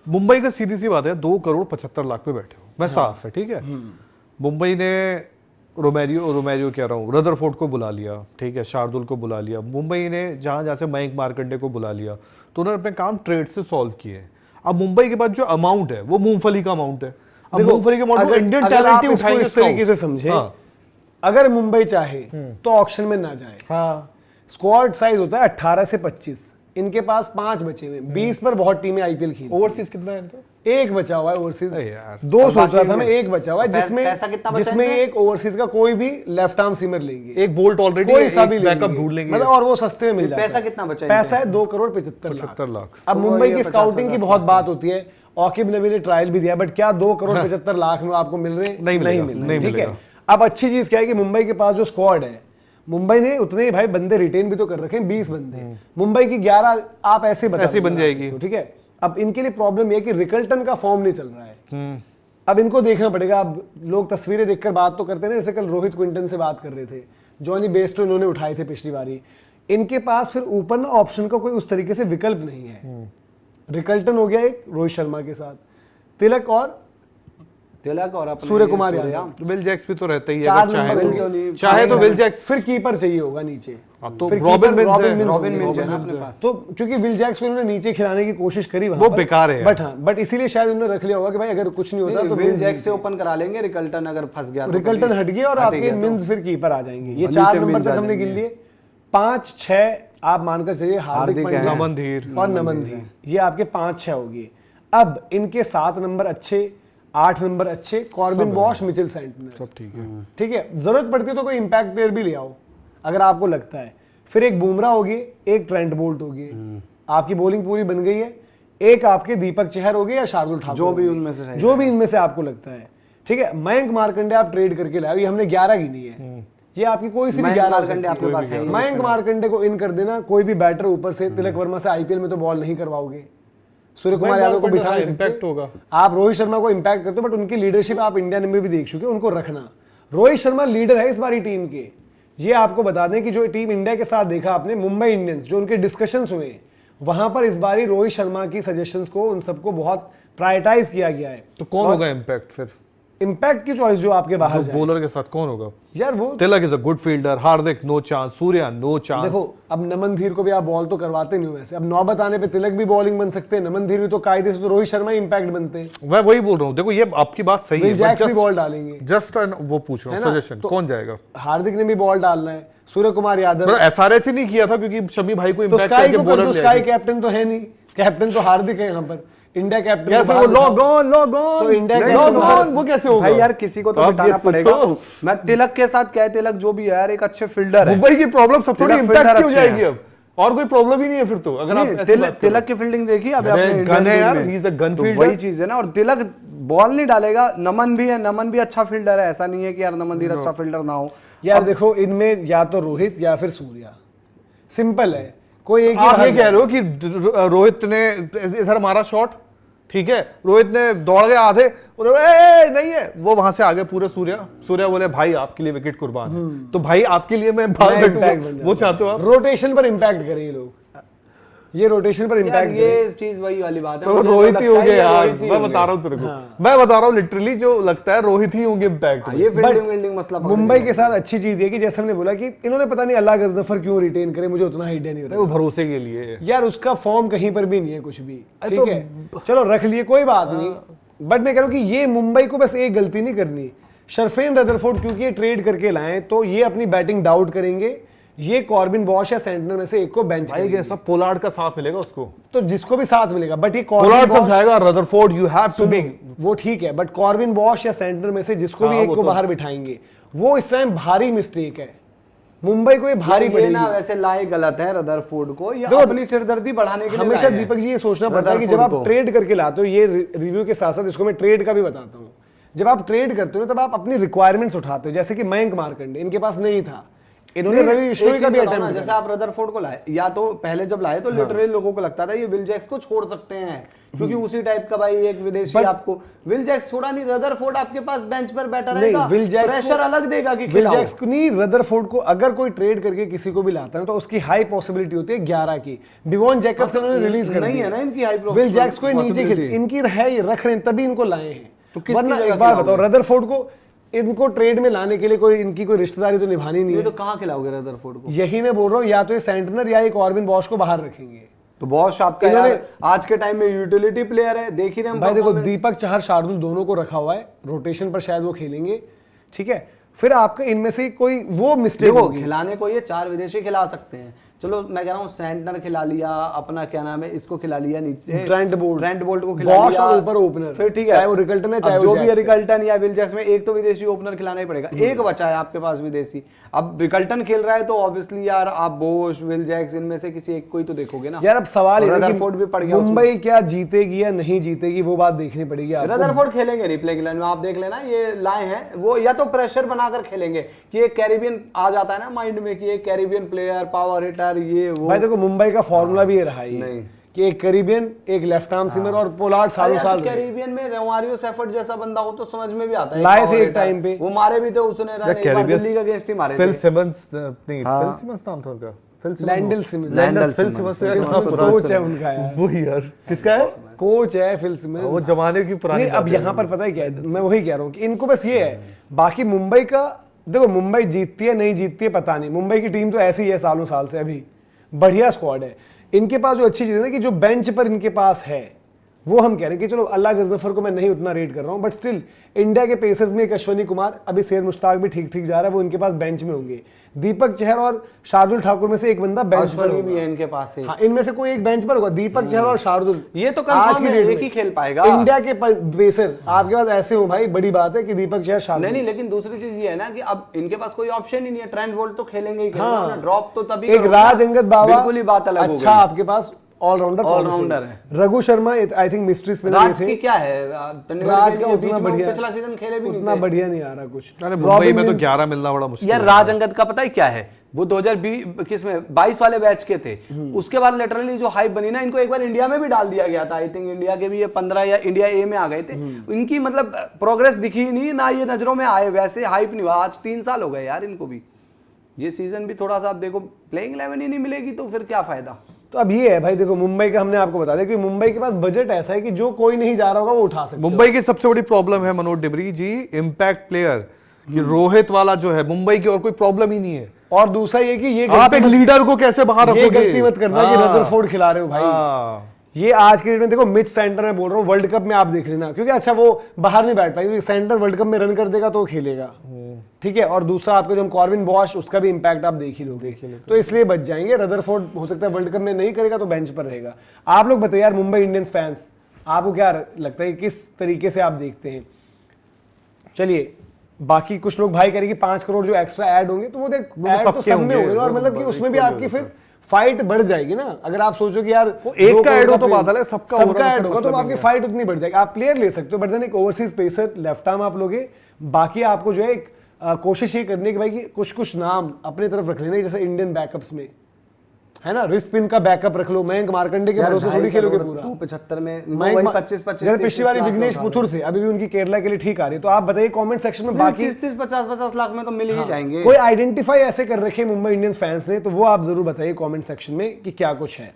मुंबई का सीधी सी बात है, 2,75,00,000 पे बैठे हो, मैं साफ है, ठीक है। मुंबई ने रोमेरियो कह रहा हूँ, रदरफोर्ड को बुला लिया, ठीक है, शार्दुल को बुला लिया, मुंबई ने जहां से मयंक मार्कंडे को बुला लिया, तो उन्होंने अपने काम ट्रेड से सॉल्व किए। अब मुंबई के पास जो अमाउंट है वो मूंगफली का अमाउंट है। अब मूंगफली के अमाउंट इंडियन टैलेंट ही उठाएंगे इस तरीके से समझे। अगर मुंबई चाहे तो ऑक्शन में ना जाए। हाँ, स्क्वाड साइज होता है 18 से 25, इनके पास 5 बचे हुए, 20 पर बहुत टीमें आईपीएल खेलती। ओवरसीज कितना है इनका? एक बचा हुआ है ओवरसीज, यार 2 सोच रहा था मैं, एक बचा हुआ है पैसा जिसमें एक ओवरसीज का कोई भी लेफ्ट आर्म सीमर लेंगे, एक बोल्ट ऑलरेडी, कोई सा भी बैकअप ढूंढ लेंगे, मतलब, और वो सस्ते में मिल जाएगा। पैसा कितना बचा? पैसा है 2,75,00,000। अब तो मुंबई की स्काउटिंग की बहुत बात होती है, ऑकिब नबी ने ट्रायल भी दिया, बट क्या 2,75,00,000 में आपको मिल रहे? नहीं मिल रहे, ठीक है। अब अच्छी चीज क्या है कि मुंबई के पास जो स्क्वाड है, मुंबई ने उतने भाई बंदे रिटेन भी तो कर रखे हैं, 20 बंदे, मुंबई की 11 आप ऐसे बन जाएगी, ठीक है। अब इनके लिए प्रॉब्लम यह है कि रिकल्टन का फॉर्म नहीं चल रहा है, अब इनको देखना पड़ेगा। अब लोग तस्वीरें देखकर बात तो करते हैं ना, जैसे कल रोहित क्विंटन से बात कर रहे थे, जॉनी बेस्टो इन्होंने उठाए थे पिछली बारी, इनके पास फिर ऊपर ना ऑप्शन का कोई उस तरीके से विकल्प नहीं है। रिकल्टन हो गया एक रोहित शर्मा के साथ, तिलक और सूर्य कुमार यादव, विल जैक्स भी तो रहता ही है, 4 अगर चाहे तो विल जैक्स, फिर कीपर चाहिए होगा नीचे, तो रॉबिन मिन्स है ना अपने पास, तो क्योंकि विल जैक्स को उन्होंने नीचे खिलाने की कोशिश करी, वो बेकार है, बट इसीलिए शायद उन्होंने रख लिया होगा कि भाई अगर कुछ नहीं होता तो विल जैक्स से ओपन करा लेंगे, रिकल्टन अगर फंस गया, रिकल्टन हट गया और आपके मिन्स फिर कीपर आ जाएंगे। ये 4 नंबर तक हमने गिन लिए, 5-6 आप मानकर चलिए, हार्दिक पांड्या, नमनधीर और नमनधीर, ये आपके 5-6 हो गए। अब इनके 7 नंबर अच्छे, 8 नंबर अच्छे, कॉर्बिन बॉश, मिचेल सैंटनर, सब ठीक है, ठीक है। जरूरत पड़ती है तो कोई इंपैक्ट प्लेयर भी ले आओ अगर आपको लगता है। फिर एक बुमराह होगी, एक ट्रेंट बोल्ट होगी, आपकी बॉलिंग पूरी बन गई है। एक आपके दीपक चहर होगी या शार्दुल ठाकुर, जो भी इनमें से आपको लगता है, ठीक है। मयंक मार्कंडे आप ट्रेड करके लाओ, ये हमने 11 गिनी है, ये आपकी कोई सी भी 11 आपके पास है। मयंक मार्कंडे को इन कर देना, कोई भी बैटर ऊपर से, तिलक वर्मा से आईपीएल में तो बॉल नहीं करवाओगे, सूर्य कुमार यादव को बिठा इंपैक्ट होगा, आप रोहित शर्मा को इंपैक्ट करते हो, बट उनकी लीडरशिप आप इंडिया में भी देख चुके हो, उनको रखना। रोहित शर्मा लीडर है इस बारी टीम के, ये आपको बता दें कि जो टीम इंडिया के साथ देखा आपने, मुंबई इंडियंस, जो उनके डिस्कशंस हुए वहां पर इस बारी रोहित शर्मा की सजेशंस को उन सबको बहुत प्रायोरिटाइज किया गया है। तो कौन होगा इंपैक्ट? फिर इंपैक्ट की चॉइस जो आपके बाहर जाए, बॉलर के साथ कौन होगा यार? वो Tilak is a good fielder, Hardik no chance, Surya no chance. देखो अब नमनधीर को भी आप बॉल तो करवाते नहीं हो वैसे, अब नौबत आने पे तिलक भी बॉलिंग बन सकते हैं, नमनधीर भी तो कायदे से तो रोहित शर्मा ही इंपैक्ट बनते हैं। मैं वही बोल रहा हूँ, देखो ये आपकी बात सही है, जैक्स भी बॉल डालेंगे, जस्ट वो पूछ रहा हूँ सजेशन, कौन जाएगा? हार्दिक ने भी बॉल डालना है, सूर्य कुमार यादव, एसआरएच ही नहीं किया था क्योंकि शमी भाई को इंपैक्ट करके बॉलर ले, स्काई कैप्टन तो है नहीं, कैप्टन तो हार्दिक है यहाँ पर, इंडिया कैप्टन यार, फिर लॉग ऑन तो इंडिया कैप्टन वो कैसे होगा भाई? यार किसी को तो बिठाना पड़ेगा। मैं तिलक के साथ क्या है, तिलक जो भी है यार एक अच्छे फील्डर है, मुंबई की प्रॉब्लम सब थोड़ी इंपैक्ट की हो जाएगी अब, और कोई प्रॉब्लम ही नहीं है फिर तो। अगर आप तिलक की फील्डिंग देखी अब आपने, गन है यार, he is a gun fielder, वही चीज है ना। और तिलक बॉल नहीं डालेगा, नमन भी है, नमन भी अच्छा फील्डर है, ऐसा नहीं है कि यार नमनधीर अच्छा फील्डर ना हो। यार देखो इनमें या तो रोहित या फिर सूर्या, सिंपल है, कोई एक। आप ये कह रहे हो कि रोहित ने इधर मारा शॉट, ठीक है, रोहित ने दौड़ गए आधे, नहीं है वो वहां से आगे पूरे सूर्या बोले भाई आपके लिए विकेट कुर्बान है, तो भाई आपके लिए मैं वो चाहते हो आप रोटेशन पर इंपैक्ट करें ये लोग, ये रोटेशन पर इंपैक्ट, ये चीज वही वाली बात है। तो रोहित ही होंगे यार, मैं बता रहा हूँ तेरे को, मैं बता रहा हूँ लिटरली, जो लगता है रोहित ही होंगे इम्पैक्ट। ये फील्डिंग मसला मुंबई के साथ अच्छी चीज है कि जैसे हमने बोला कि इन्होंने पता नहीं अल्लाह गजनफर क्यों रिटेन करे, मुझे उतना आइडिया नहीं, वो भरोसे के लिए यार, उसका फॉर्म कहीं पर भी नहीं है कुछ भी, ठीक है, चलो रख लिए कोई बात नहीं, बट मैं कह रहा हूँ कि ये मुंबई को बस एक गलती नहीं करनी, शरफेन रदरफोर्ड क्योंकि ये ट्रेड करके लाए तो ये अपनी बैटिंग डाउट करेंगे, ये कॉर्बिन बॉश या सेंटनर में से एक को बेंच करेंगे, सब पोलार्ड का साथ मिलेगा उसको, तो जिसको भी साथ मिलेगा, बट ये पोलार्ड समझाएगा Rutherford you have to be, वो ठीक है, बट कॉर्बिन बॉश या सेंटनर में से जिसको भी एक को बाहर बिठाएंगे, वो इस टाइम भारी मिस्टेक है, मुंबई को ये भारी पड़ेगी ना। वैसे लाए गलत है रदरफोर्ड को, ये अपनी सिरदर्दी बढ़ाने के लिए हमेशा दीपक जी ये सोचना पड़ता है कि जब आप ट्रेड करके लाते हो, ये रिव्यू के साथ साथ इसको मैं ट्रेड का भी बताता हूँ, जब आप ट्रेड करते हो तब आप अपनी रिक्वायरमेंट्स उठाते हो, जैसे कि मयंक मार्कंडे इनके पास नहीं था, इन्होंने रवि एक बिश्नोई चीज का भी बताओ ना, अटेम्प्ट जैसे आप रदरफोर्ड को लाए, या तो पहले जब लाए तो लिटरली लोगों को लगता था ये विल जैक्स को छोड़ सकते हैं, क्योंकि उसी टाइप का भाई एक विदेशी आपको। विल जैक्स छोड़ा नहीं, रदरफोर्ड आपके पास बेंच पर बैठा रहेगा, विल जैक्स प्रेशर अलग देगा कि विल जैक्स को नहीं, रदरफोर्ड को अगर कोई ट्रेड करके किसी को भी लाता है तो उसकी हाई पॉसिबिलिटी होती है 11 की। बिवॉन जैकब्स उन्होंने रिलीज कर नहीं दिया है ना इनकी हाई विल जैक्स को नीचे खेल इनकी है, ये रख रहे हैं तभी इनको लाए हैं। तो किसकी वरना जगह एक बात खिलाओगे? बताओ, रदरफोर्ड को इनको ट्रेड में लाने के लिए कोई इनकी कोई रिश्तेदारी तो निभानी नहीं ये है। तो कहाँ खिलाओगे रदरफोर्ड को? यही मैं बोल रहा हूँ, या तो ये सेंटनर या एक ऑर्बिन बॉश को बाहर रखेंगे। तो बॉश आपका इन्होंने- यार आज के टाइम में यूटिलिटी प्लेयर है, देख ही रहे हम भाई देखो, performance। दीपक चहर शार्दुल दोनों को रखा हुआ है, रोटेशन पर शायद वो खेलेंगे, ठीक है। फिर आपके इनमें से कोई वो मिस्टेक देखो होगी। खिलाने को ये 4 विदेशी खिला सकते हैं, चलो मैं कह रहा हूँ सेंटनर खिला लिया, अपना क्या नाम है इसको खिला लिया नीचे, ट्रेंट बोल्ट को खिला बॉश लिया, और ऊपर ओपनर, फिर ठीक है, चाहे वो रिकल्टन है अब चाहे वो जो भी है जैक्स है। रिकल्टन या विल जैक्स में एक तो विदेशी ओपनर खिलाना ही पड़ेगा। एक बचा है आपके पास विदेशी, अब रिकल्टन खेल रहा है तो ऑब्वियसली यार आप बोश विल जैक्स इनमें से किसी एक को ही तो देखोगे ना यार अब सवाल ये है कि रदरफोर्ड भी पड़ गया मुंबई क्या जीतेगी या नहीं जीतेगी, वो बात देखनी पड़ेगी आपको। रदरफोर्ड खेलेंगे नहीं प्लेइंग इलेवन में, आप देख लेना ये लाए हैं वो, या तो प्रेशर बनाकर खेलेंगे कि एक कैरिबियन आ जाता है ना माइंड में कि एक कैरिबियन प्लेयर पावर हिटर ये वो। भाई देखो मुंबई का फॉर्मूला भी ये रहा है नहीं। कि एक कैरिबियन, एक लेफ्ट आर्म सीमर और पोलार्ड सालों साल रहे। कैरिबियन में रोमारियो सेफर्ड जैसा बंदा हो तो समझ में भी आता है, लाए थे power एक hitter। टाइम पे। वो मारे भी थे उसने रन, एक बार दिल्ली का अगेंस्ट ही मारे फिल थे। सिमंस नहीं, फिल सिमंस नाम था उनका, Phil Simmons, Lendl Simmons. Lendl Phil Simmons तो यार कितना पुराना कोच है उनका यार, वो यार किसका है, कोच है फिल सिमंस। वो जमाने की पुरानी नहीं, अब यहाँ पर पता है क्या है, मैं वही कह रहा हूँ कि इनको बस ये है, बाकी मुंबई का देखो, मुंबई जीतती है नहीं जीतती है पता नहीं, मुंबई की टीम तो ऐसी ही है सालों साल से, अभी बढ़िया स्क्वाड है इनके पास। जो अच्छी चीज है ना कि जो बेंच पर इनके पास है, वो हम कह रहे हैं कि चलो अल्लाह गजनफर को मैं नहीं उतना रेट कर रहा हूं, बट स्टिल इंडिया के पेसर्स में एक अश्वनी कुमार, अभी सैयद मुश्ताक भी ठीक ठीक जा रहा है, वो इनके पास बेंच में होंगे। दीपक चहर और शार्दुल ठाकुर में से एक बंदा बेंच पर भी है इनके पास ही। हाँ, इनमें से कोई एक बेंच पर होगा, दीपक चहर और शार्दुल। ये तो आज कंफर्म की है, डेट एक में ही खेल पाएगा इंडिया के पेसर आपके पास ऐसे हो भाई, बड़ी बात है कि दीपक चहर शार्दुल। नहीं, लेकिन दूसरी चीज ये है ना कि अब इनके पास कोई ऑप्शन ही नहीं है, ट्रेंट बोल्ट तो खेलेंगे ही हाँ। ड्रॉप तो तभी एक राज अंगद बाबा, बिल्कुल ही बात अलग हो अच्छा गई। आपके पास ऑलराउंडर है। Raghu Sharma I think mystery spinner Raj थे। की क्या है, राज का उतना बढ़िया, पिछला सीजन खेले भी नहीं उतना थे। बढ़िया नहीं आ रहा कुछ। अरे मुंबई में तो 11 मिलना बड़ा मुश्किल यार है। राज अंगद का पता है क्या है, वो 2020 किसमें 22 वाले बैच के थे, उसके बाद लिटरली जो हाइप बनी ना, इनको एक बार इंडिया में भी डाल दिया गया था। आई थिंक इंडिया के भी ये 15 या इंडिया ए में आ गए थे। इनकी मतलब प्रोग्रेस दिखी नहीं ना, ये नजरों में आए, वैसे हाइप नहीं हुआ। आज 3 साल हो गए यार इनको भी। ये सीजन भी थोड़ा सा आप देखो, प्लेइंग 11 ही नहीं मिलेगी तो फिर क्या फायदा। तो अब ये है भाई, देखो मुंबई का हमने आपको बता दिया कि मुंबई के पास बजट ऐसा है कि जो कोई नहीं जा रहा होगा वो उठा सकता है। मुंबई की सबसे बड़ी प्रॉब्लम है मनोज डिबरी जी, इम्पैक्ट प्लेयर, कि रोहित वाला जो है मुंबई की और कोई प्रॉब्लम ही नहीं है। और दूसरा ये कि ये आप एक लीडर को कैसे बाहर ये रखोगे? गलती मत करना कि रदरफोर्ड खिला रहे हो भाई। हाँ। ये आज के डेट में देखो, मिड सेंटर में बोल रहा हूँ, वर्ल्ड कप में आप देख लेना, क्योंकि अच्छा वो बाहर नहीं बैठ पाएगा, सेंटर वर्ल्ड कप में रन कर देगा तो वो खेलेगा, ठीक है। और दूसरा आपका जो कॉर्बिन बॉश, उसका भी इंपैक्ट आप देख ही लोगे, तो इसलिए बच जाएंगे। रदरफोर्ड हो सकता है वर्ल्ड कप में नहीं करेगा तो बेंच पर रहेगा। आप लोग बताइए यार, मुंबई इंडियंस फैंस, आपको क्या लगता है किस तरीके से आप देखते हैं? चलिए, बाकी कुछ लोग भाई करेंगे 5 करोड़ जो एक्स्ट्रा ऐड होंगे, तो वो देख ऐड तो सब में होंगे ना, और मतलब कि उसमें भी आपकी फिर फाइट बढ़ जाएगी ना। अगर आप सोचो कि यार एक का ऐड हो तो बात है, सबका ऐड होगा तो आपकी फाइट उतनी बढ़ जाएगी। आप प्लेयर ले सकते हो, बट देन एक ओवरसीज पेसर लेफ्ट आर्म आप लोगे। बाकी आपको जो है एक कोशिश ये करनी है कि भाई कि कुछ कुछ नाम अपने तरफ रख लेना, जैसे इंडियन बैकअप्स में है ना, रिस्ट पिन का बैकअप रख लो। मयंक मार्कंडे के भरोसे थोड़ी खेलोगे पूरा। 75 में मयंक 25 पिछली बारी विघ्नेश पुथुर थे, अभी भी उनकी केरला के लिए ठीक आ रही है। तो आप बताइए कमेंट सेक्शन में, बाकी 30-50 लाख में तो मिल ही जाएंगे। कोई आइडेंटिफाई ऐसे कर रखे मुंबई इंडियंस फैंस ने, तो वो आप जरूर बताइए कमेंट सेक्शन में कि क्या कुछ है।